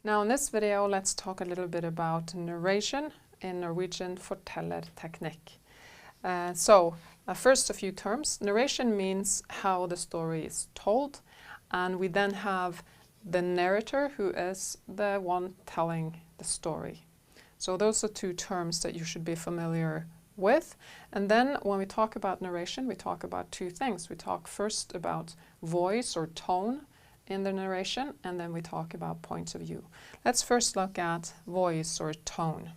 Now in this video, let's talk a little bit about narration, in Norwegian fortellerteknikk. First a few terms. Narration means how the story is told, and we then have the narrator, who is the one telling the story. So those are two terms that you should be familiar with. And then when we talk about narration, we talk about two things. We talk first about voice or tone in the narration, and then we talk about points of view. Let's first look at voice or tone.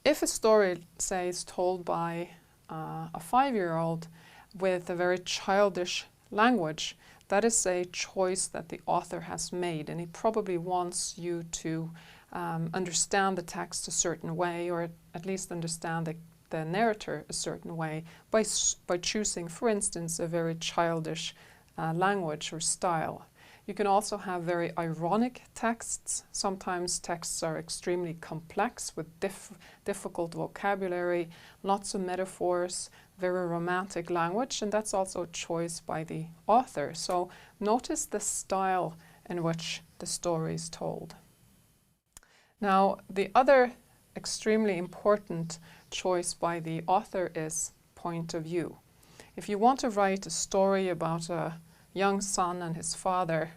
If a story, say, is told by a 5-year-old with a very childish language, that is a choice that the author has made, and he probably wants you to understand the text a certain way, or at least understand the narrator a certain way by choosing, for instance, a very childish language or style. You can also have very ironic texts. Sometimes texts are extremely complex with difficult vocabulary, lots of metaphors, very romantic language, and that's also a choice by the author. So notice the style in which the story is told. Now, the other extremely important choice by the author is point of view. If you want to write a story about a young son and his father,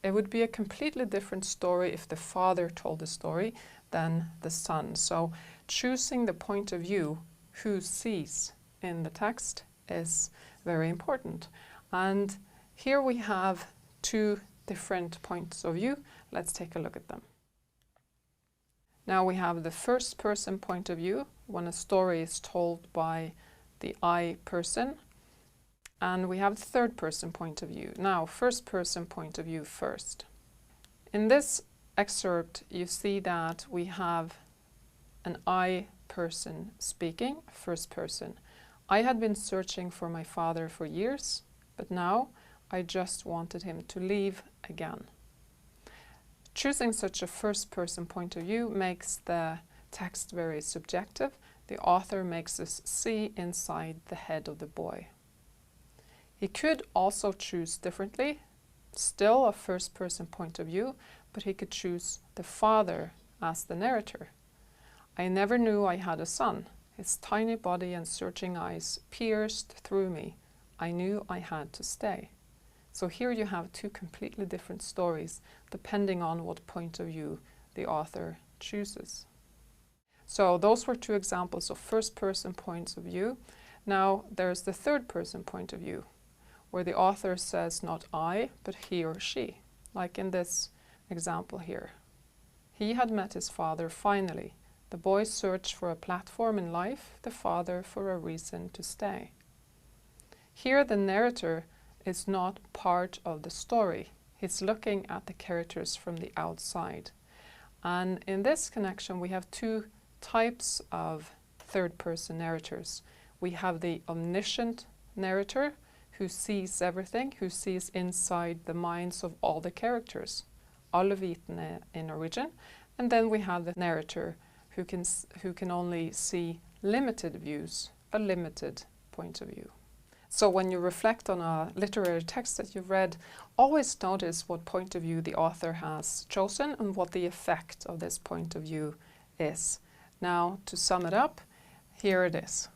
it would be a completely different story if the father told the story than the son. So choosing the point of view, who sees in the text, is very important. And here we have two different points of view. Let's take a look at them. Now we have the first person point of view when a story is told by the I person. And we have the third person point of view. Now, first person point of view first. In this excerpt, you see that we have an I person speaking, first person. I had been searching for my father for years, but now I just wanted him to leave again. Choosing such a first person point of view makes the text very subjective. The author makes us see inside the head of the boy. He could also choose differently, still a first-person point of view, but he could choose the father as the narrator. I never knew I had a son. His tiny body and searching eyes pierced through me. I knew I had to stay. So here you have two completely different stories, depending on what point of view the author chooses. So those were two examples of first-person points of view. Now there's the third-person point of view, where the author says not I, but he or she, like in this example here. He had met his father finally. The boy searched for a platform in life, the father for a reason to stay. Here the narrator is not part of the story. He's looking at the characters from the outside. And in this connection we have two types of third-person narrators. We have the omniscient narrator, who sees everything, who sees inside the minds of all the characters, alle vitende in Norwegian. And then we have the narrator who can only see limited views, a limited point of view. So when you reflect on a literary text that you've read, always notice what point of view the author has chosen and what the effect of this point of view is. Now, to sum it up, here it is.